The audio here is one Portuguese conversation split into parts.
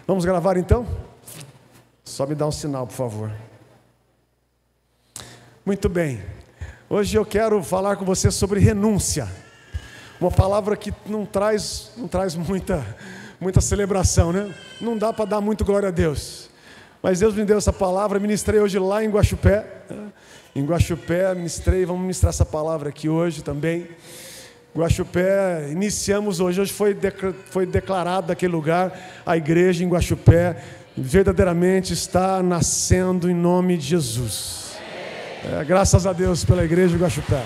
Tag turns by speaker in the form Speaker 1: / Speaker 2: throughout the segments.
Speaker 1: Vamos gravar então? Só me dá um sinal, por favor. Muito bem. Hoje eu quero falar com você sobre renúncia. Uma palavra que não traz muita celebração, né? Não dá para dar muito glória a Deus. Mas Deus me deu essa palavra, ministrei hoje lá em Guaxupé. Em Guaxupé, vamos ministrar essa palavra aqui hoje também. Guaxupé, iniciamos hoje foi declarado daquele lugar, a igreja em Guaxupé verdadeiramente está nascendo em nome de Jesus. Graças a Deus pela igreja de Guaxupé.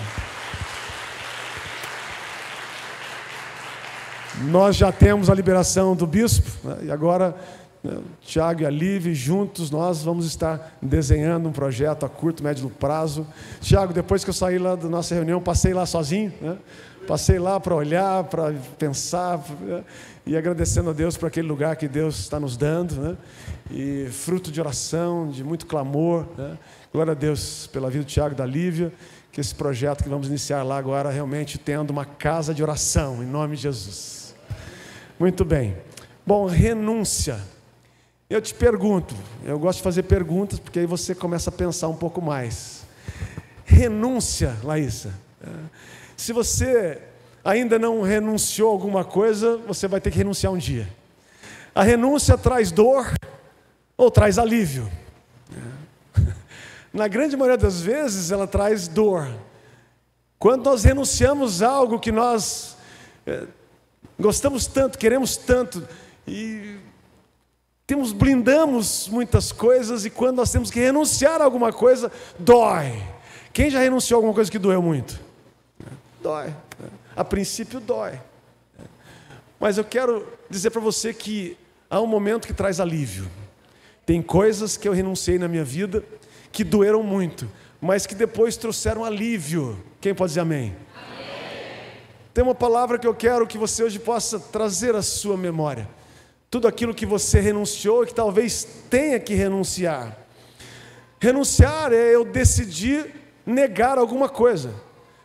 Speaker 1: Nós já temos a liberação do bispo, né? E agora o Tiago e a Lívia, juntos nós vamos estar desenhando um projeto a curto, médio prazo. Tiago, depois que eu saí lá da nossa reunião, passei lá sozinho, né? Passei lá para olhar, para pensar, e agradecendo a Deus por aquele lugar que Deus está nos dando, né? E fruto de oração, de muito clamor, né? Glória a Deus pela vida do Tiago e da Lívia, que esse projeto que vamos iniciar lá agora, realmente tendo uma casa de oração, em nome de Jesus. Muito bem. Bom, renúncia. Eu te pergunto, eu gosto de fazer perguntas, porque aí você começa a pensar um pouco mais. Renúncia, Laísa. Se você ainda não renunciou a alguma coisa, você vai ter que renunciar um dia. A renúncia traz dor ou traz alívio? Na grande maioria das vezes, ela traz dor. Quando nós renunciamos a algo que nós gostamos tanto, queremos tanto, e blindamos muitas coisas, e quando nós temos que renunciar a alguma coisa, dói. Quem já renunciou a alguma coisa que doeu muito? Dói. A princípio dói. Mas eu quero dizer para você que há um momento que traz alívio. Tem coisas que eu renunciei na minha vida que doeram muito, mas que depois trouxeram alívio. Quem pode dizer amém? Tem uma palavra que eu quero que você hoje possa trazer à sua memória. Tudo aquilo que você renunciou e que talvez tenha que renunciar. Renunciar é eu decidir negar alguma coisa.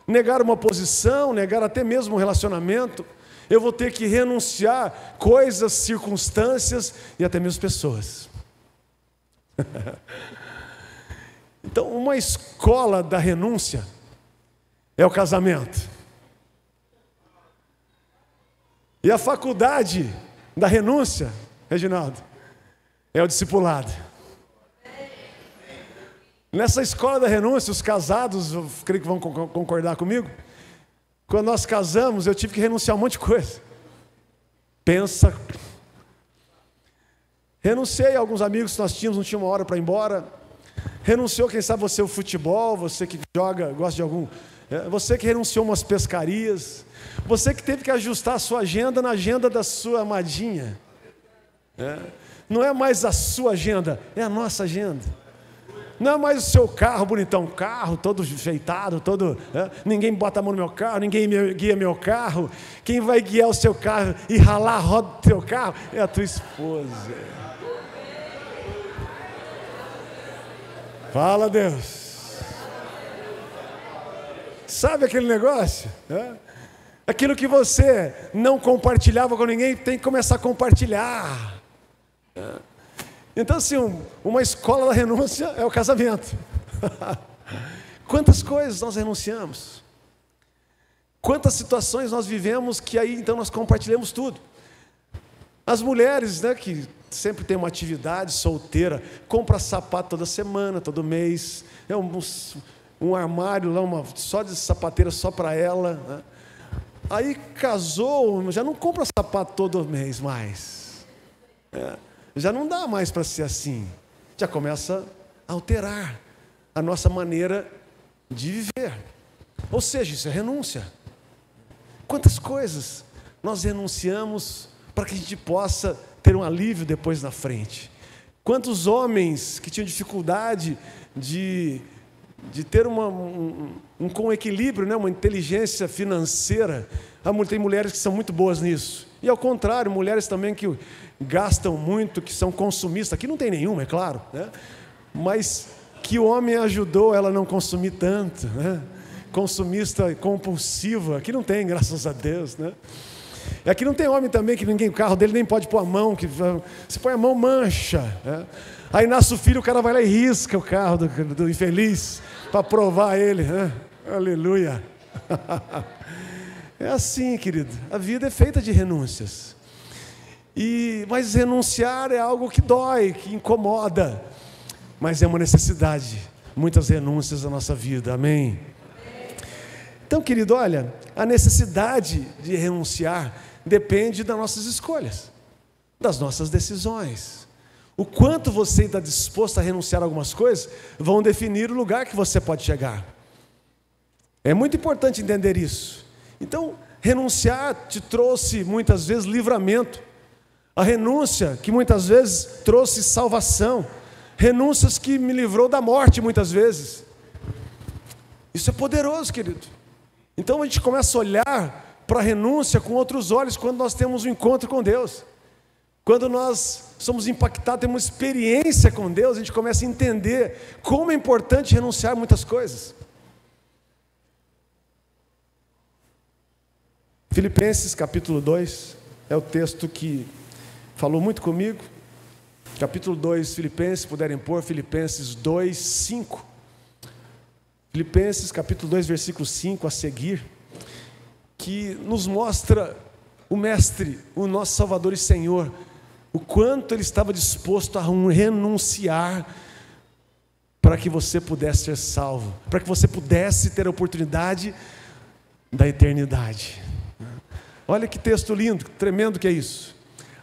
Speaker 1: Negar uma posição, negar até mesmo um relacionamento. Eu vou ter que renunciar coisas, circunstâncias e até mesmo pessoas. Então, uma escola da renúncia é o casamento. E a faculdade da renúncia, Reginaldo, é o discipulado. Nessa escola da renúncia, os casados, eu creio que vão concordar comigo, quando nós casamos, eu tive que renunciar a um monte de coisa. Pensa. Renunciei a alguns amigos que nós tínhamos, não tinha uma hora para ir embora. Renunciou, quem sabe você, o futebol, você que joga, gosta de algum... Você que renunciou umas pescarias. Você que teve que ajustar a sua agenda na agenda da sua amadinha. Não é mais a sua agenda, é a nossa agenda. Não é mais o seu carro bonitão, carro todo enfeitado, ninguém bota a mão no meu carro, ninguém guia meu carro. Quem vai guiar o seu carro e ralar a roda do teu carro é a tua esposa. Fala, Deus. Sabe aquele negócio? Aquilo que você não compartilhava com ninguém, tem que começar a compartilhar. Então, assim, uma escola da renúncia é o casamento. Quantas coisas nós renunciamos? Quantas situações nós vivemos que aí, então, nós compartilhamos tudo. As mulheres, né, que sempre tem uma atividade solteira, compra sapato toda semana, todo mês, um armário lá, só de sapateira só para ela, né? Aí casou, já não compra sapato todo mês mais. Já não dá mais para ser assim. Já começa a alterar a nossa maneira de viver. Ou seja, isso é renúncia. Quantas coisas nós renunciamos para que a gente possa ter um alívio depois na frente. Quantos homens que tinham dificuldade de ter um equilíbrio, né? Uma inteligência financeira. Tem mulheres que são muito boas nisso. E ao contrário, mulheres também que gastam muito, que são consumistas. Aqui não tem nenhuma, é claro, né? Mas que o homem ajudou ela a não consumir tanto, né? Consumista compulsiva, aqui não tem, graças a Deus, né? Aqui não tem homem também que ninguém, o carro dele nem pode pôr a mão, que se põe a mão mancha. Né? Aí nasce o filho, o cara vai lá e risca o carro do infeliz para provar ele. Né? Aleluia. É assim, querido, a vida é feita de renúncias. Mas renunciar é algo que dói, que incomoda, mas é uma necessidade. Muitas renúncias na nossa vida, amém? Então, querido, olha, a necessidade de renunciar depende das nossas escolhas, das nossas decisões. O quanto você está disposto a renunciar a algumas coisas vão definir o lugar que você pode chegar. É muito importante entender isso. Então, renunciar te trouxe muitas vezes livramento. A renúncia que muitas vezes trouxe salvação. Renúncias que me livrou da morte muitas vezes. Isso é poderoso, querido. Então a gente começa a olhar para a renúncia com outros olhos quando nós temos um encontro com Deus. Quando nós somos impactados, temos uma experiência com Deus, a gente começa a entender como é importante renunciar a muitas coisas. Filipenses capítulo 2 é o texto que falou muito comigo. Capítulo 2, Filipenses, puderem pôr, Filipenses 2, 5. Filipenses capítulo 2, versículo 5 a seguir, que nos mostra o Mestre, o nosso Salvador e Senhor, o quanto Ele estava disposto a renunciar para que você pudesse ser salvo, para que você pudesse ter a oportunidade da eternidade. Olha que texto lindo, tremendo que é isso.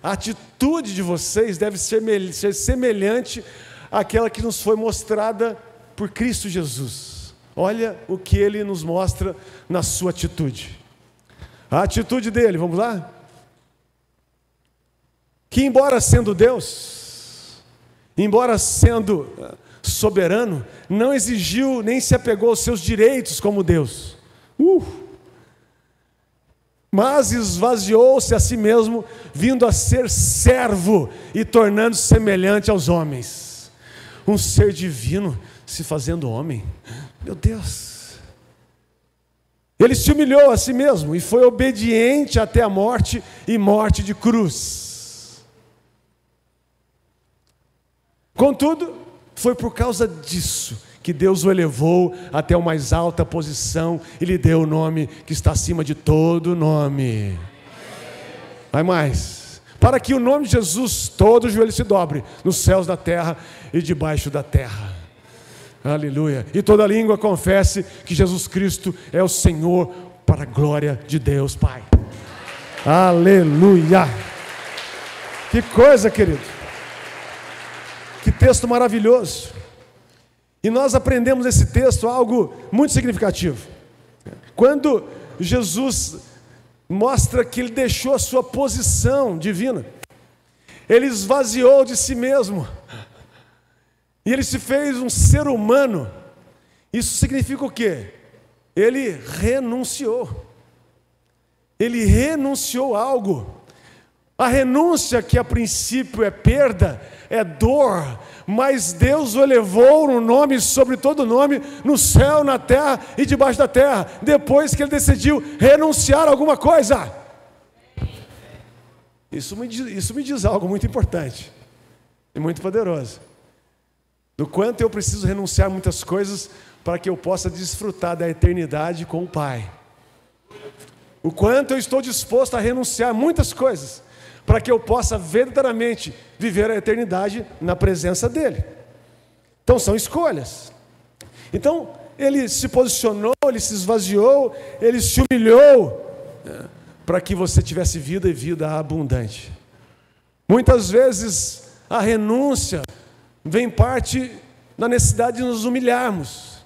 Speaker 1: A atitude de vocês deve ser semelhante àquela que nos foi mostrada por Cristo Jesus. Olha o que Ele nos mostra na sua atitude. A atitude dele, vamos lá? Que embora sendo Deus, embora sendo soberano, não exigiu nem se apegou aos seus direitos como Deus. Mas esvaziou-se a si mesmo, vindo a ser servo e tornando-se semelhante aos homens. Um ser divino se fazendo homem. Meu Deus. Ele se humilhou a si mesmo e foi obediente até a morte e morte de cruz. Contudo, foi por causa disso que Deus o elevou até a mais alta posição e lhe deu o nome que está acima de todo nome. Vai mais. Para que o nome de Jesus todo joelho se dobre, nos céus da terra e debaixo da terra. Aleluia. E toda língua confesse que Jesus Cristo é o Senhor, para a glória de Deus Pai. Aleluia. Que coisa, querido. Que texto maravilhoso. E nós aprendemos nesse texto algo muito significativo. Quando Jesus mostra que Ele deixou a sua posição divina, Ele esvaziou de si mesmo, e Ele se fez um ser humano. Isso significa o quê? Ele renunciou. Ele renunciou a algo. A renúncia, que a princípio é perda, é dor, mas Deus o elevou no nome sobre todo nome, no céu, na terra e debaixo da terra, depois que Ele decidiu renunciar a alguma coisa. Isso me diz algo muito importante e muito poderoso. Do quanto eu preciso renunciar a muitas coisas para que eu possa desfrutar da eternidade com o Pai. O quanto eu estou disposto a renunciar a muitas coisas para que eu possa verdadeiramente viver a eternidade na presença dEle. Então são escolhas. Então Ele se posicionou, Ele se esvaziou, Ele se humilhou, para que você tivesse vida e vida abundante. Muitas vezes a renúncia vem parte da necessidade de nos humilharmos.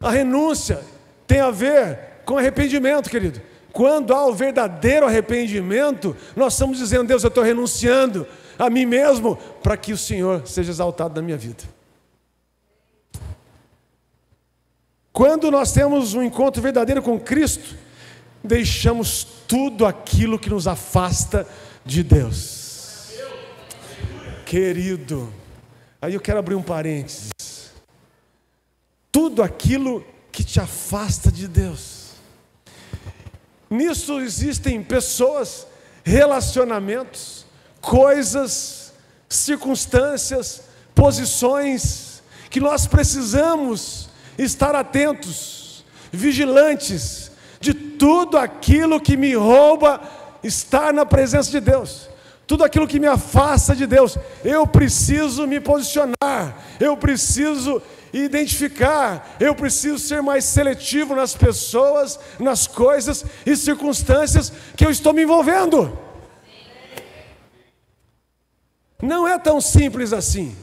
Speaker 1: A renúncia tem a ver com arrependimento, querido. Quando há o verdadeiro arrependimento, nós estamos dizendo: Deus, eu estou renunciando a mim mesmo para que o Senhor seja exaltado na minha vida. Quando nós temos um encontro verdadeiro com Cristo, deixamos tudo aquilo que nos afasta de Deus. Querido, aí eu quero abrir um parênteses. Tudo aquilo que te afasta de Deus. Nisso existem pessoas, relacionamentos, coisas, circunstâncias, posições, que nós precisamos estar atentos, vigilantes, de tudo aquilo que me rouba estar na presença de Deus, tudo aquilo que me afasta de Deus. Eu preciso me posicionar, eu preciso identificar, eu preciso ser mais seletivo nas pessoas, nas coisas e circunstâncias que eu estou me envolvendo. Não é tão simples assim.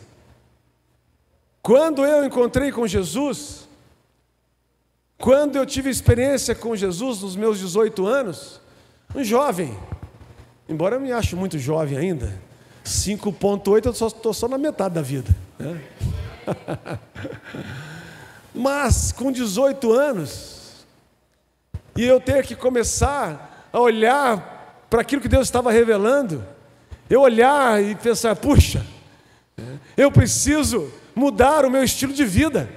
Speaker 1: Quando eu encontrei com Jesus, quando eu tive experiência com Jesus nos meus 18 anos, um jovem, embora eu me ache muito jovem ainda, 5,8 eu estou só na metade da vida, né? Mas com 18 anos, e eu ter que começar a olhar para aquilo que Deus estava revelando, eu olhar e pensar, puxa, eu preciso mudar o meu estilo de vida.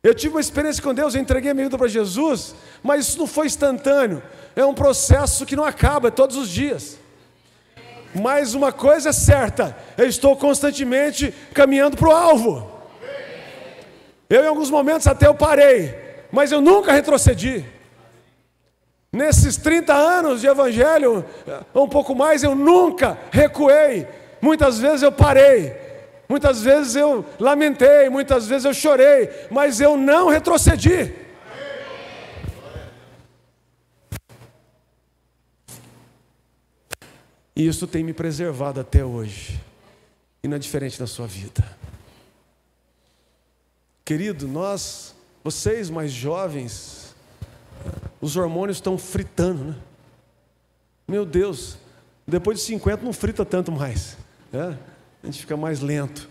Speaker 1: Eu tive uma experiência com Deus, eu entreguei minha vida para Jesus, mas isso não foi instantâneo, é um processo que não acaba, é todos os dias. Mas uma coisa é certa, eu estou constantemente caminhando para o alvo. Eu em alguns momentos até eu parei, mas eu nunca retrocedi. Nesses 30 anos de evangelho, ou um pouco mais, eu nunca recuei. Muitas vezes eu parei, muitas vezes eu lamentei, muitas vezes eu chorei, mas eu não retrocedi. E isso tem me preservado até hoje. E não é diferente na sua vida. Querido, vocês mais jovens, os hormônios estão fritando, né? Meu Deus, depois de 50 não frita tanto mais, né? A gente fica mais lento.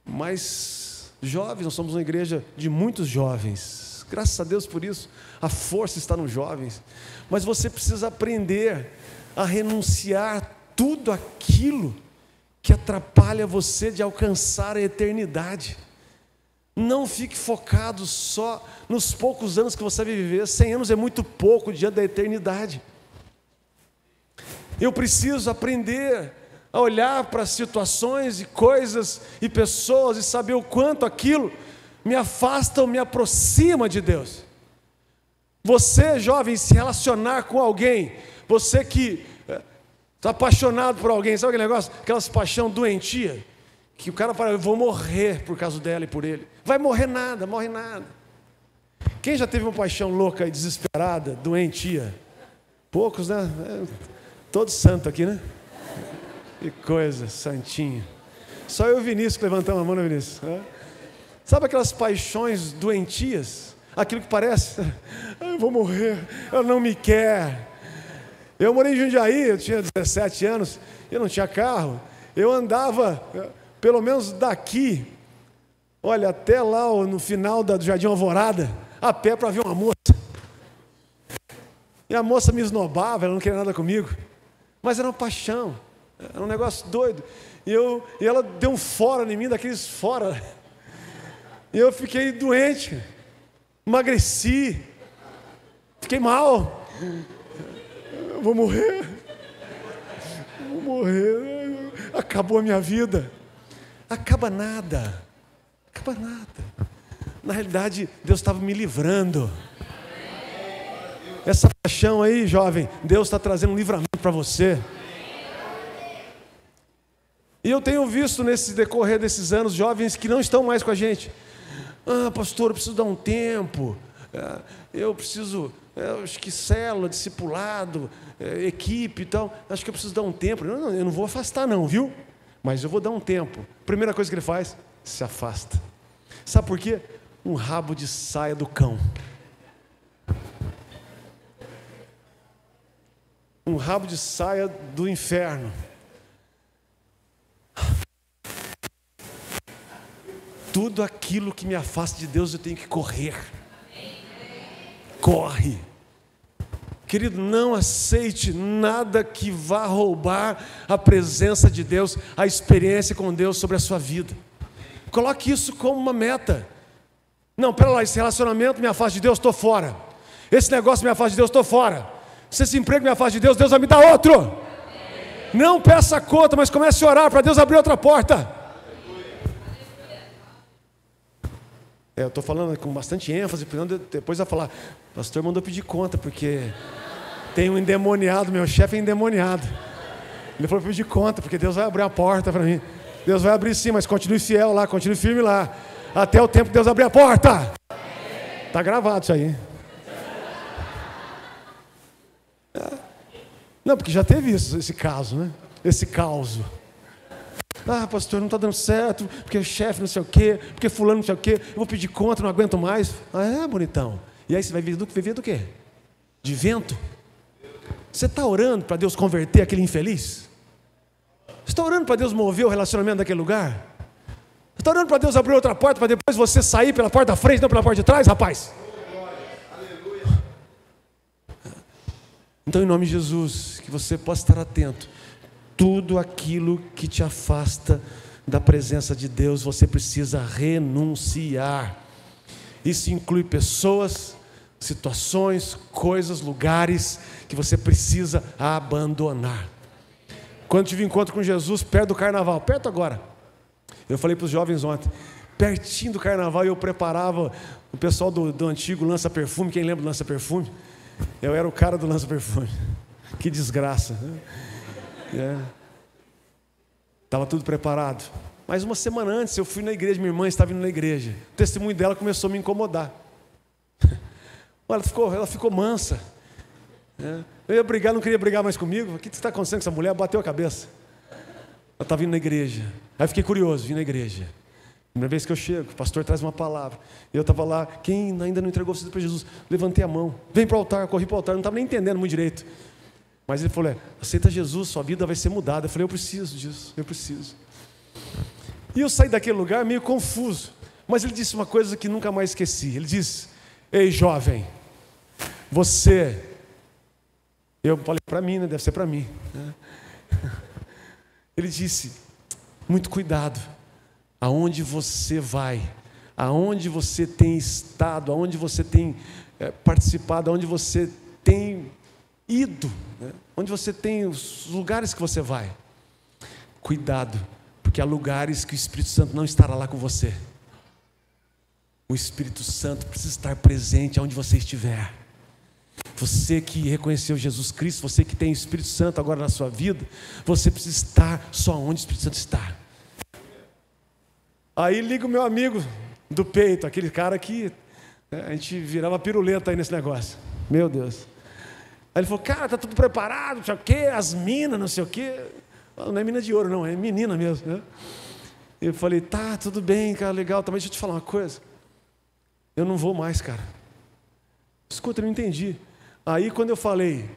Speaker 1: Mas jovens, nós somos uma igreja de muitos jovens. Graças a Deus por isso, a força está nos jovens. Mas você precisa aprender a renunciar tudo aquilo que atrapalha você de alcançar a eternidade. Não fique focado só nos poucos anos que você vai viver. 100 anos é muito pouco diante da eternidade. Eu preciso aprender a olhar para situações e coisas e pessoas e saber o quanto aquilo me afasta ou me aproxima de Deus. Você, jovem, se relacionar com alguém, você que está apaixonado por alguém, sabe aquele negócio? Aquelas paixão doentia, que o cara fala, eu vou morrer por causa dela e por ele. Vai morrer nada, morre nada. Quem já teve uma paixão louca e desesperada, doentia? Poucos, né? Todo santo aqui, né? Que coisa, santinho. Só eu e o Vinícius que levantamos a mão, né, Vinícius? Sabe aquelas paixões doentias? Aquilo que parece, eu vou morrer, ela não me quer. Eu morei em Jundiaí, eu tinha 17 anos, eu não tinha carro. Eu andava, pelo menos daqui, olha, até lá no final do Jardim Alvorada, a pé para ver uma moça. E a moça me esnobava, ela não queria nada comigo. Mas era uma paixão, era um negócio doido. E ela deu um fora em mim, daqueles fora. E eu fiquei doente, emagreci, fiquei mal. Eu vou morrer, acabou a minha vida. Acaba nada. Na realidade, Deus estava me livrando. Essa paixão aí, jovem, Deus está trazendo um livramento para você. E eu tenho visto nesse decorrer desses anos, jovens que não estão mais com a gente. Pastor, eu preciso dar um tempo. Eu acho que célula, discipulado, equipe e tal, acho que eu preciso dar um tempo. Eu não vou afastar não, viu? Mas eu vou dar um tempo. Primeira coisa que ele faz, se afasta. Sabe por quê? Um rabo de saia do cão. Um rabo de saia do inferno. Tudo aquilo que me afasta de Deus eu tenho que correr. Corre. Querido, não aceite nada que vá roubar a presença de Deus, a experiência com Deus sobre a sua vida. Coloque isso como uma meta. Não, pera lá, esse relacionamento me afasta de Deus, estou fora. Esse negócio me afasta de Deus, estou fora. Se esse emprego me afasta de Deus, Deus vai me dar outro. Não peça conta, mas comece a orar para Deus abrir outra porta. Eu estou falando com bastante ênfase, depois vai falar, o pastor mandou pedir conta, porque tem um endemoniado, meu chefe é endemoniado. Ele falou para pedir conta, porque Deus vai abrir a porta para mim. Deus vai abrir sim, mas continue fiel lá, continue firme lá, até o tempo que Deus abrir a porta. Está gravado isso aí. Não, porque já teve esse caso, né? Esse caos. Pastor, não está dando certo, porque o chefe não sei o quê, porque fulano não sei o quê, eu vou pedir conta, não aguento mais. Bonitão. E aí você vai viver do quê? De vento? Você está orando para Deus converter aquele infeliz? Você está orando para Deus mover o relacionamento daquele lugar? Você está orando para Deus abrir outra porta, para depois você sair pela porta da frente, não pela porta de trás, rapaz? Então, em nome de Jesus, que você possa estar atento. Tudo aquilo que te afasta da presença de Deus, você precisa renunciar. Isso inclui pessoas, situações, coisas, lugares que você precisa abandonar. Quando tive encontro com Jesus, perto do carnaval, perto agora, eu falei para os jovens ontem, pertinho do carnaval, eu preparava o pessoal do antigo lança-perfume. Quem lembra do lança-perfume? Eu era o cara do lança-perfume. Que desgraça, né? Estava tudo preparado. Mas uma semana antes eu fui na igreja, minha irmã estava indo na igreja. O testemunho dela começou a me incomodar. Ela ficou mansa. Eu ia brigar, não queria brigar mais comigo. O que está acontecendo com essa mulher? Bateu a cabeça. Ela estava indo na igreja. Aí eu fiquei curioso, vim na igreja. Primeira vez que eu chego, o pastor traz uma palavra. Eu estava lá, quem ainda não entregou a vida para Jesus? Levantei a mão, vem para o altar, corri para o altar, não estava nem entendendo muito direito. Mas ele falou, aceita Jesus, sua vida vai ser mudada. Eu falei, eu preciso disso, eu preciso. E eu saí daquele lugar meio confuso. Mas ele disse uma coisa que nunca mais esqueci. Ele disse, ei jovem, você... Eu falei para mim, né? Deve ser para mim. Né? Ele disse, muito cuidado. Aonde você vai, aonde você tem estado, aonde você tem participado, aonde você tem ido, né? Onde você tem os lugares que você vai. Cuidado, porque há lugares que o Espírito Santo não estará lá com você. O Espírito Santo precisa estar presente onde você estiver. Você que reconheceu Jesus Cristo, você que tem o Espírito Santo agora na sua vida, você precisa estar só onde o Espírito Santo está. Aí liga o meu amigo do peito, aquele cara que a gente virava piruleta aí nesse negócio. Meu Deus. Aí ele falou, cara, tá tudo preparado, não sei o quê, as minas, não sei o quê. Não é mina de ouro, não, é menina mesmo, né? Eu falei, tá, tudo bem, cara, legal, também deixa eu te falar uma coisa. Eu não vou mais, cara. Escuta, eu não entendi. Aí quando eu falei,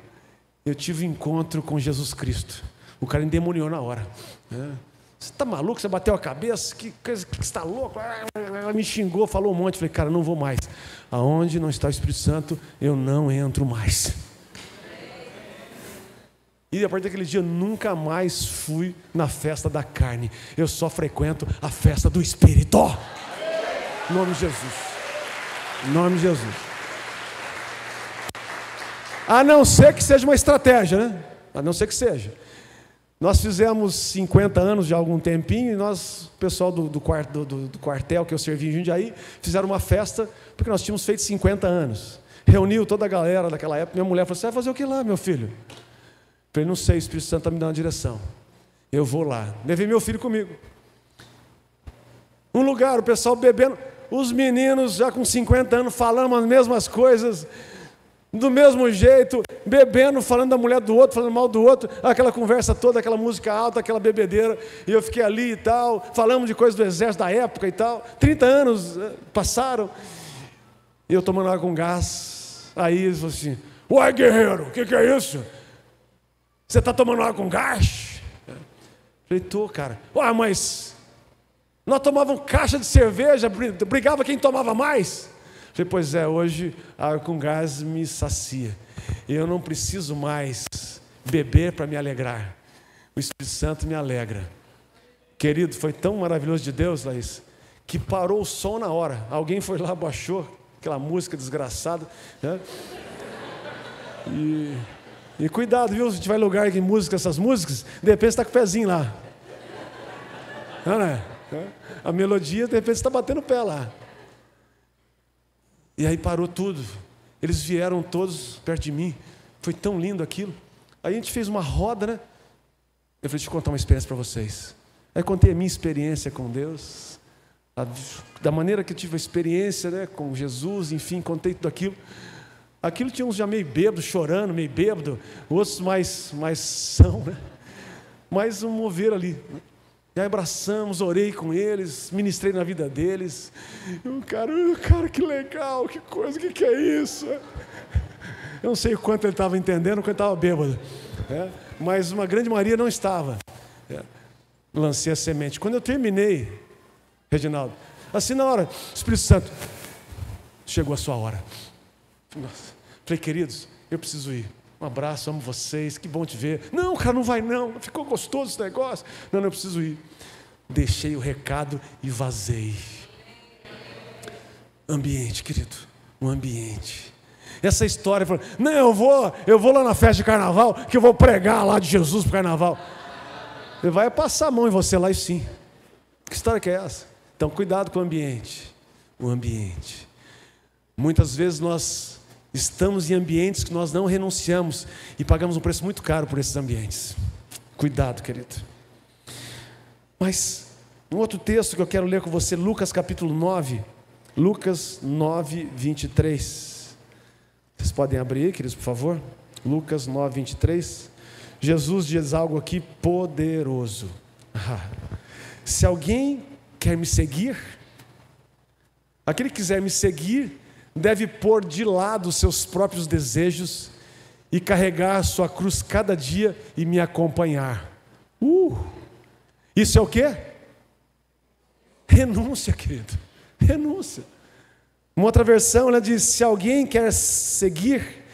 Speaker 1: eu tive um encontro com Jesus Cristo. O cara endemoniou na hora. Você está maluco? Você bateu a cabeça? Que você está louco? Ela me xingou, falou um monte. Falei, cara, não vou mais. Aonde não está o Espírito Santo, eu não entro mais. E a partir daquele dia, eu nunca mais fui na festa da carne. Eu só frequento a festa do Espírito. Em nome de Jesus. Em nome de Jesus. A não ser que seja uma estratégia, né? A não ser que seja. Nós fizemos 50 anos de algum tempinho, e nós, o pessoal do quartel que eu servi em Jundiaí, fizeram uma festa, porque nós tínhamos feito 50 anos. Reuniu toda a galera daquela época. Minha mulher falou, você vai fazer o que lá, meu filho? Eu falei, não sei, o Espírito Santo está me dando uma direção. Eu vou lá. Levei meu filho comigo. Um lugar, o pessoal bebendo, os meninos já com 50 anos falando as mesmas coisas, do mesmo jeito, bebendo, falando da mulher do outro, falando mal do outro, aquela conversa toda, aquela música alta, aquela bebedeira, e eu fiquei ali e tal, falamos de coisas do exército da época e tal, 30 anos passaram, e eu tomando água com gás. Aí eles falaram assim, uai guerreiro, o que é isso? Você está tomando água com gás? Eu falei, tô, cara. Uai, mas nós tomávamos caixa de cerveja, brigava quem tomava mais. Eu falei, pois é, hoje a água com gás me sacia. Eu não preciso mais beber para me alegrar. O Espírito Santo me alegra. Querido, foi tão maravilhoso de Deus, Laís, que parou o som na hora. Alguém foi lá, baixou aquela música desgraçada, né? E E cuidado, viu? Se tiver lugar que música, essas músicas, de repente você está com o pezinho lá. Não é? A melodia, de repente você está batendo o pé lá. E aí parou tudo. Eles vieram todos perto de mim. Foi tão lindo aquilo. Aí a gente fez uma roda, né? Eu falei, deixa eu contar uma experiência para vocês. Aí contei a minha experiência com Deus, da maneira que eu tive a experiência, né, com Jesus, enfim, contei tudo aquilo. Aquilo tinha uns já meio bêbados, chorando, meio bêbado, outros mais são, né? Mais um mover ali. E aí abraçamos, orei com eles, ministrei na vida deles. E o cara, que legal, que coisa, que é isso? Eu não sei o quanto ele estava entendendo, o quanto estava bêbado. Mas uma grande maioria não estava. Lancei a semente. Quando eu terminei, Reginaldo, assim na hora, Espírito Santo, chegou a sua hora. Nossa. Falei, queridos, eu preciso ir. Um abraço, amo vocês, que bom te ver. Não, cara, não vai não, ficou gostoso esse negócio. Não, eu preciso ir. Deixei o recado e vazei. Ambiente, querido, um ambiente. Essa história, não, eu vou lá na festa de carnaval, que eu vou pregar lá de Jesus pro carnaval. Ele vai passar a mão em você lá e sim. Que história que é essa? Então, cuidado com o ambiente. O ambiente. Muitas vezes nós estamos em ambientes que nós não renunciamos e pagamos um preço muito caro por esses ambientes. Cuidado, querido. Mas, um outro texto que eu quero ler com você, Lucas capítulo 9. Lucas 9, 23. Vocês podem abrir, queridos, por favor? Lucas 9, 23. Jesus diz algo aqui poderoso. Se alguém quer me seguir, aquele que quiser me seguir, deve pôr de lado os seus próprios desejos e carregar a sua cruz cada dia e me acompanhar. Isso é o quê? Renúncia, querido. Renúncia. Uma outra versão, ela diz, se alguém quer seguir,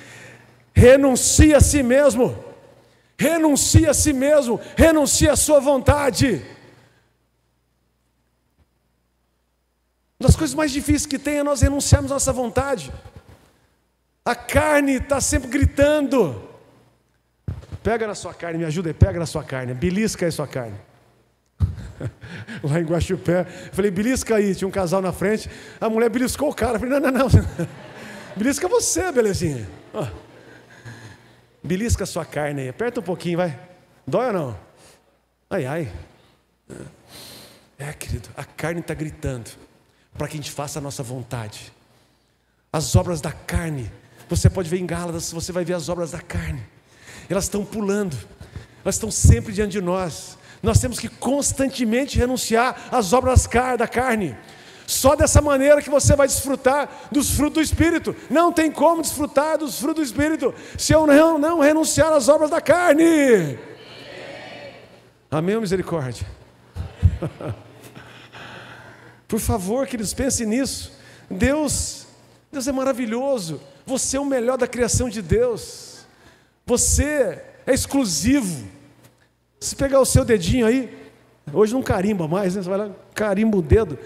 Speaker 1: renuncie a si mesmo. Renuncie a si mesmo, renuncie à sua vontade. Uma das coisas mais difíceis que tem é nós renunciarmos à nossa vontade. A carne está sempre gritando. Pega na sua carne, me ajuda aí, pega na sua carne, belisca aí sua carne. Lá em Guaxupé, eu falei, belisca aí, tinha um casal na frente, a mulher beliscou o cara, eu falei, não, belisca você, belezinha. Belisca a sua carne aí, aperta um pouquinho, vai. Dói ou não? Ai. Querido, a carne está gritando para que a gente faça a nossa vontade. As obras da carne, você pode ver em Gálatas, você vai ver as obras da carne. Elas estão pulando, elas estão sempre diante de nós. Nós temos que constantemente renunciar às obras da carne. Só dessa maneira que você vai desfrutar dos frutos do Espírito. Não tem como desfrutar dos frutos do Espírito se eu não renunciar às obras da carne. Amém ou misericórdia? Por favor, queridos, pensem nisso. Deus é maravilhoso. Você é o melhor da criação de Deus. Você é exclusivo. Se pegar o seu dedinho aí, hoje não carimba mais, né? Você vai lá, carimba o dedo.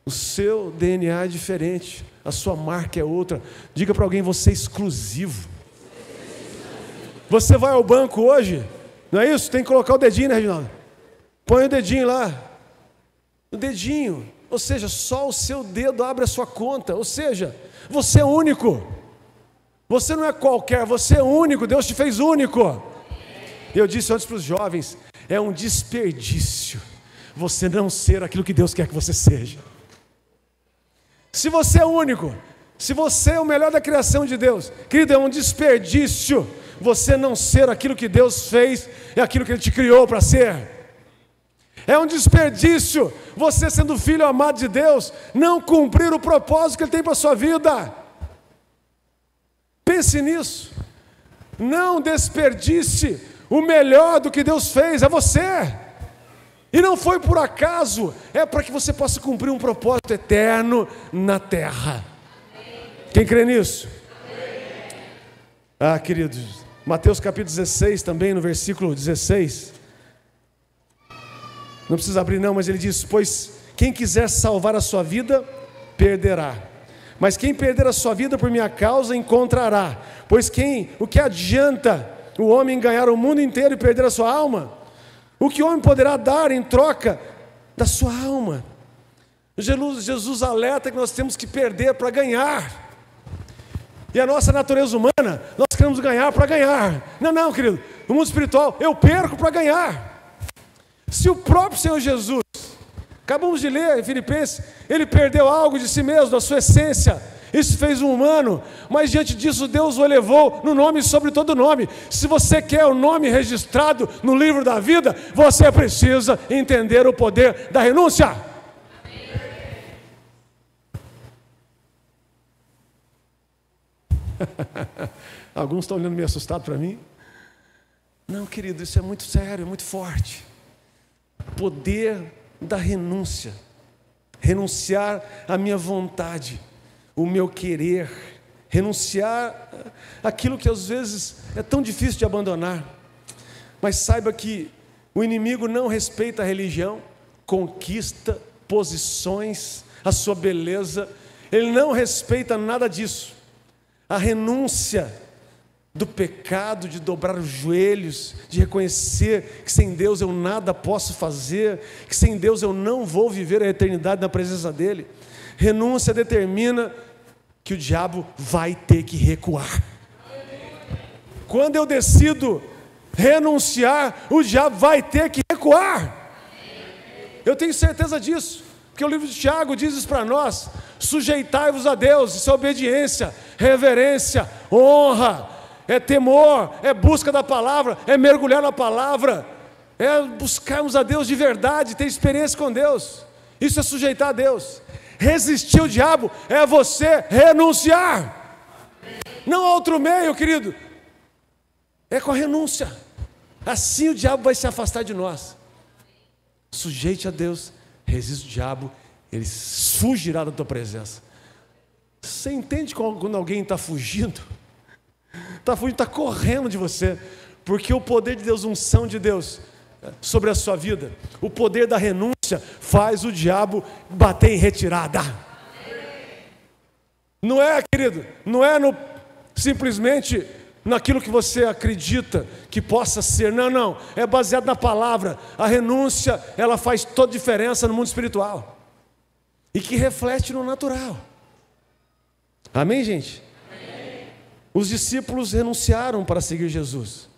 Speaker 1: O seu DNA é diferente, a sua marca é outra. Diga para alguém, você é exclusivo. Você vai ao banco hoje, não é isso? Tem que colocar o dedinho, né, Reginaldo? Põe o dedinho lá. O dedinho, ou seja, só o seu dedo abre a sua conta. Ou seja, você é único. Você não é qualquer, você é único. Deus te fez único. Eu disse antes para os jovens, é um desperdício você não ser aquilo que Deus quer que você seja. Se você é único, se você é o melhor da criação de Deus, querido, é um desperdício você não ser aquilo que Deus fez e aquilo que Ele te criou para ser. É um desperdício você, sendo filho amado de Deus, não cumprir o propósito que Ele tem para a sua vida. Pense nisso. Não desperdice o melhor do que Deus fez, é você. E não foi por acaso, é para que você possa cumprir um propósito eterno na terra. Quem crê nisso? Queridos, Mateus capítulo 16 também, no versículo 16. Não precisa abrir não, mas ele diz, pois quem quiser salvar a sua vida, perderá. Mas quem perder a sua vida por minha causa, encontrará. Pois o que adianta o homem ganhar o mundo inteiro e perder a sua alma? O que o homem poderá dar em troca da sua alma? Jesus alerta que nós temos que perder para ganhar. E a nossa natureza humana, nós queremos ganhar para ganhar. Não, querido, no mundo espiritual, eu perco para ganhar. Se o próprio Senhor Jesus, acabamos de ler em Filipenses, ele perdeu algo de si mesmo, da sua essência, isso fez um humano, mas diante disso Deus o elevou no nome sobre todo nome. Se você quer o nome registrado no livro da vida, você precisa entender o poder da renúncia. Alguns estão olhando meio assustado para mim. Não, querido, isso é muito sério, é muito forte. Poder da renúncia. Renunciar à minha vontade, o meu querer, renunciar àquilo que às vezes é tão difícil de abandonar. Mas saiba que o inimigo não respeita a religião, conquista posições, a sua beleza, ele não respeita nada disso. A renúncia do pecado, de dobrar os joelhos, de reconhecer que sem Deus eu nada posso fazer, que sem Deus eu não vou viver a eternidade na presença dEle. Renúncia determina que o diabo vai ter que recuar. Quando eu decido renunciar, o diabo vai ter que recuar. Eu tenho certeza disso, porque o livro de Tiago diz isso para nós: sujeitai-vos a Deus, isso é obediência, reverência, honra, é temor, é busca da palavra, é mergulhar na palavra, é buscarmos a Deus de verdade, ter experiência com Deus. Isso é sujeitar a Deus. Resistir ao diabo é você renunciar. Não há outro meio, querido, é com a renúncia. Assim o diabo vai se afastar de nós. Sujeite a Deus, resiste o diabo, ele fugirá da tua presença. Você entende quando alguém está fugindo? Está correndo de você, porque o poder de Deus, unção de Deus sobre a sua vida, o poder da renúncia faz o diabo bater em retirada. Não é, querido, não é simplesmente naquilo que você acredita que possa ser, não, é baseado na palavra. A renúncia, ela faz toda a diferença no mundo espiritual e que reflete no natural. Amém, gente? Amém. Os discípulos renunciaram para seguir Jesus.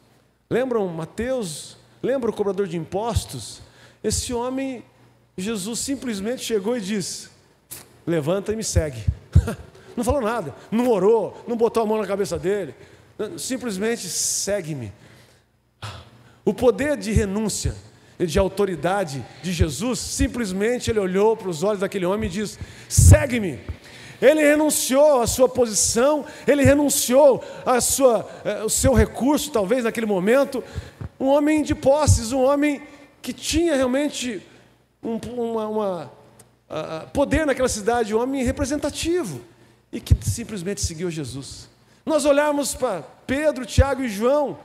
Speaker 1: Lembram Mateus? Lembra o cobrador de impostos? Esse homem, Jesus simplesmente chegou e disse: levanta e me segue. Não falou nada, não orou, não botou a mão na cabeça dele, simplesmente segue-me. O poder de renúncia e de autoridade de Jesus, simplesmente ele olhou para os olhos daquele homem e disse: segue-me. Ele renunciou à sua posição, ele renunciou ao seu recurso, talvez naquele momento. Um homem de posses, um homem que tinha realmente poder naquela cidade, um homem representativo, e que simplesmente seguiu Jesus. Nós olharmos para Pedro, Tiago e João,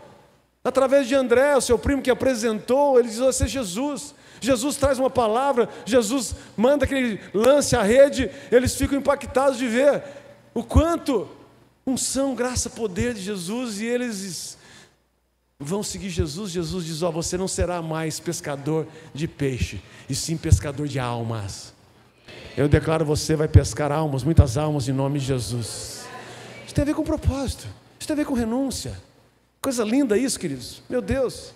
Speaker 1: através de André, o seu primo que apresentou, ele diz: você é Jesus. Jesus traz uma palavra, Jesus manda que ele lance a rede, eles ficam impactados de ver o quanto unção, graça, poder de Jesus, e eles vão seguir Jesus. Jesus diz: você não será mais pescador de peixe, e sim pescador de almas. Eu declaro: você vai pescar almas, muitas almas, em nome de Jesus. Isso tem a ver com propósito, isso tem a ver com renúncia. Coisa linda isso, queridos, meu Deus.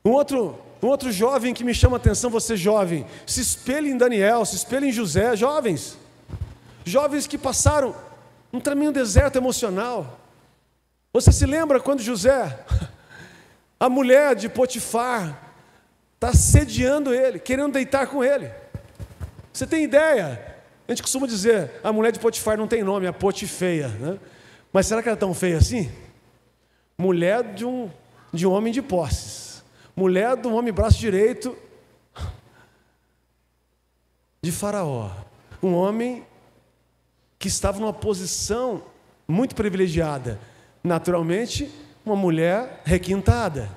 Speaker 1: Um outro jovem que me chama a atenção, você jovem, se espelhe em Daniel, se espelhe em José, jovens que passaram um tremendo deserto emocional. Você se lembra quando José, a mulher de Potifar, está assediando ele, querendo deitar com ele? Você tem ideia? A gente costuma dizer, a mulher de Potifar não tem nome, é Potifeia, né? Mas será que ela é tão feia assim? Mulher de um homem de posses, mulher de um homem braço direito de Faraó, um homem que estava numa posição muito privilegiada, naturalmente uma mulher requintada,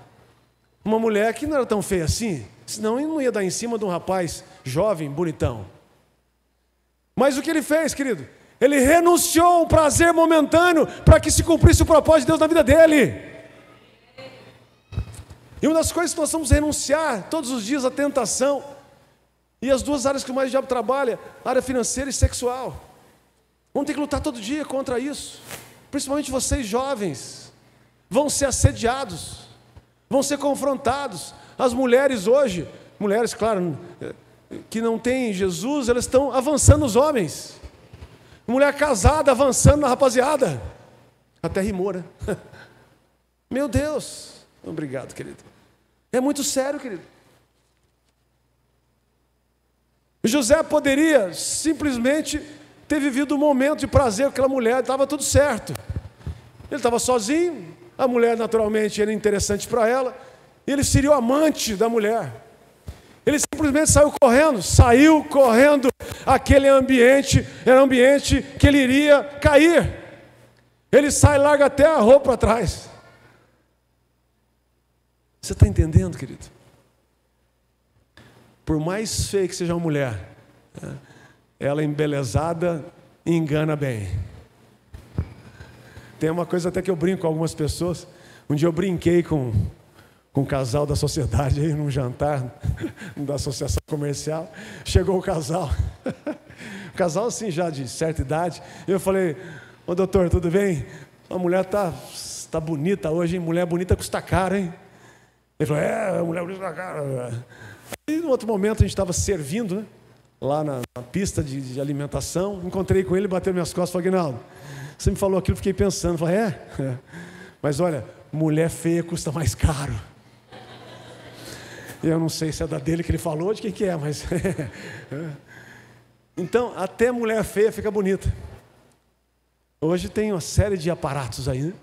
Speaker 1: uma mulher que não era tão feia assim, senão ele não ia dar em cima de um rapaz jovem, bonitão. Mas o que ele fez, querido? Ele renunciou a um prazer momentâneo para que se cumprisse o propósito de Deus na vida dele. E uma das coisas que nós vamos renunciar todos os dias à tentação, e as duas áreas que mais o diabo trabalha, a área financeira e sexual. Vamos ter que lutar todo dia contra isso. Principalmente vocês jovens, vão ser assediados, vão ser confrontados. As mulheres hoje, mulheres, claro, que não têm Jesus, elas estão avançando os homens. Mulher casada avançando na rapaziada. Até rimou, né? Meu Deus. Obrigado, querido. É muito sério, querido. José poderia simplesmente ter vivido um momento de prazer com aquela mulher, estava tudo certo. Ele estava sozinho, a mulher naturalmente era interessante para ela, e ele seria o amante da mulher. Ele simplesmente saiu correndo, aquele ambiente era um ambiente que ele iria cair. Ele sai e larga até a roupa atrás. Você está entendendo, querido? Por mais feia que seja uma mulher, ela embelezada engana bem. Tem uma coisa até que eu brinco com algumas pessoas. Um dia eu brinquei com um casal da sociedade aí num jantar da associação comercial. Chegou o casal, o casal assim já de certa idade. E eu falei: ô doutor, tudo bem? A mulher tá bonita hoje, hein? Mulher bonita custa caro, hein? Ele falou: mulher bonita custa caro. E no outro momento a gente estava servindo, né? Lá na pista de alimentação. Encontrei com ele, bateu minhas costas e falei: Aguinaldo, você me falou aquilo, fiquei pensando. Falei: mas olha, mulher feia custa mais caro. Eu não sei se é da dele que ele falou ou de quem que é, mas... Então, até mulher feia fica bonita. Hoje tem uma série de aparatos aí, né?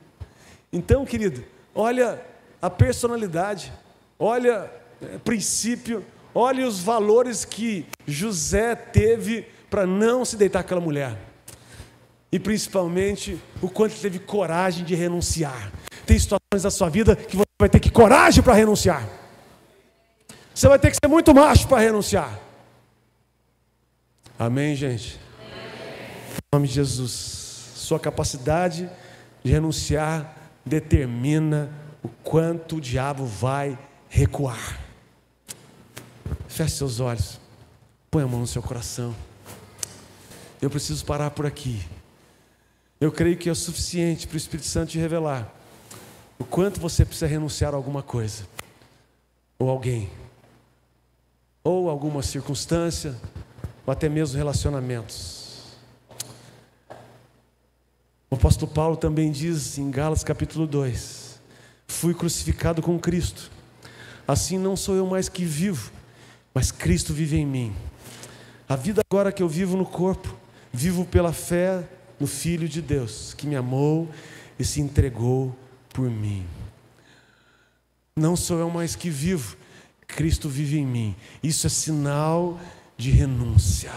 Speaker 1: Então, querido, olha a personalidade, olha o princípio, olha os valores que José teve para não se deitar com aquela mulher. E principalmente, o quanto ele teve coragem de renunciar. Tem situações da sua vida que você vai ter que coragem para renunciar. Você vai ter que ser muito macho para renunciar. Amém, gente? Em nome de Jesus. Sua capacidade de renunciar determina o quanto o diabo vai recuar. Feche seus olhos. Põe a mão no seu coração. Eu preciso parar por aqui. Eu creio que é o suficiente para o Espírito Santo te revelar o quanto você precisa renunciar a alguma coisa, ou alguém, ou alguma circunstância, ou até mesmo relacionamentos. O apóstolo Paulo também diz em Gálatas capítulo 2: fui crucificado com Cristo, assim não sou eu mais que vivo, mas Cristo vive em mim. A vida agora que eu vivo no corpo, vivo pela fé no Filho de Deus, que me amou e se entregou por mim. Não sou eu mais que vivo, Cristo vive em mim. Isso é sinal de renúncia.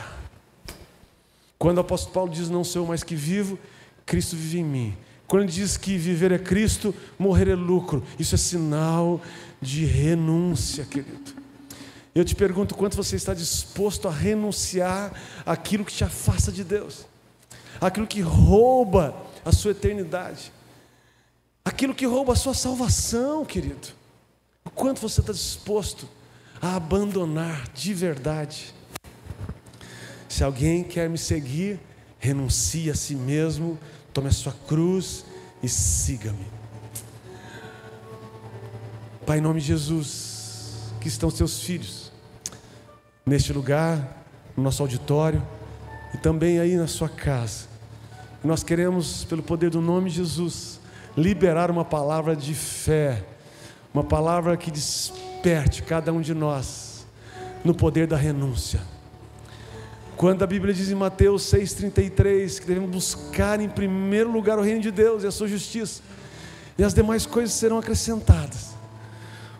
Speaker 1: Quando o apóstolo Paulo diz: não sou eu mais que vivo, Cristo vive em mim. Quando ele diz que viver é Cristo, morrer é lucro, isso é sinal de renúncia, querido. Eu te pergunto: quanto você está disposto a renunciar àquilo que te afasta de Deus, aquilo que rouba a sua eternidade, aquilo que rouba a sua salvação, querido? O quanto você está disposto a abandonar de verdade? Se alguém quer me seguir, renuncie a si mesmo, tome a sua cruz e siga-me. Pai, em nome de Jesus, que estão seus filhos neste lugar, no nosso auditório e também aí na sua casa. Nós queremos, pelo poder do nome de Jesus, liberar uma palavra de fé, uma palavra que desperte cada um de nós no poder da renúncia. Quando a Bíblia diz em Mateus 6,33 que devemos buscar em primeiro lugar o reino de Deus e a sua justiça, e as demais coisas serão acrescentadas.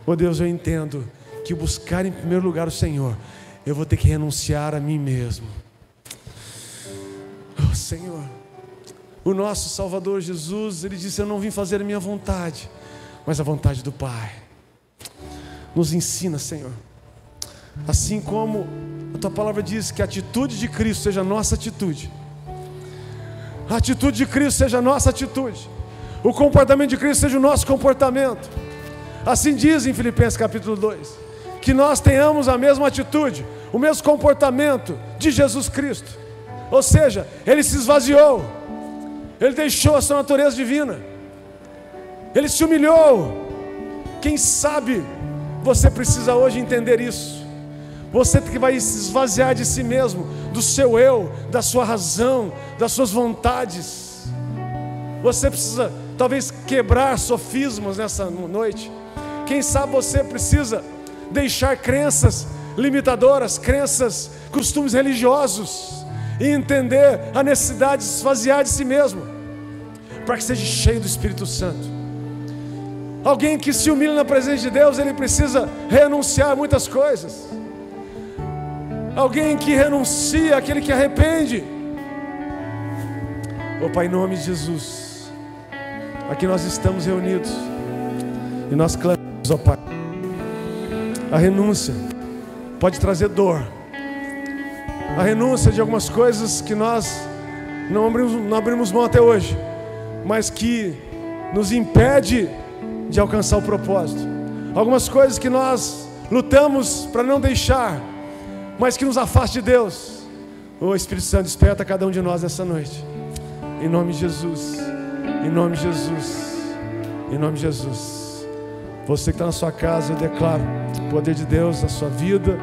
Speaker 1: Oh Deus, eu entendo que buscar em primeiro lugar o Senhor, eu vou ter que renunciar a mim mesmo. Oh Senhor, o nosso Salvador Jesus, Ele disse: eu não vim fazer a minha vontade, mas a vontade do Pai. Nos ensina, Senhor, assim como a Tua palavra diz que a atitude de Cristo seja a nossa atitude, a atitude de Cristo seja a nossa atitude, o comportamento de Cristo seja o nosso comportamento, Assim diz em Filipenses capítulo 2, que nós tenhamos a mesma atitude, o mesmo comportamento de Jesus Cristo. Ou seja, Ele se esvaziou, Ele deixou a sua natureza divina, Ele se humilhou. Quem sabe você precisa hoje entender isso. Você que vai se esvaziar de si mesmo, do seu eu, da sua razão, das suas vontades. Você precisa talvez quebrar sofismas nessa noite. Quem sabe você precisa deixar crenças limitadoras, crenças, costumes religiosos, e entender a necessidade de se esvaziar de si mesmo, para que seja cheio do Espírito Santo. Alguém que se humilha na presença de Deus, ele precisa renunciar a muitas coisas. Alguém que renuncia, aquele que arrepende. Ó Pai, em nome de Jesus, aqui nós estamos reunidos e nós clamamos, ó Pai. A renúncia pode trazer dor, a renúncia de algumas coisas que nós não abrimos mão até hoje, mas que nos impede de alcançar o propósito. Algumas coisas que nós lutamos para não deixar, mas que nos afasta de Deus. Ô Espírito Santo, desperta cada um de nós nessa noite, em nome de Jesus, em nome de Jesus, em nome de Jesus. Você que está na sua casa, eu declaro o poder de Deus na sua vida.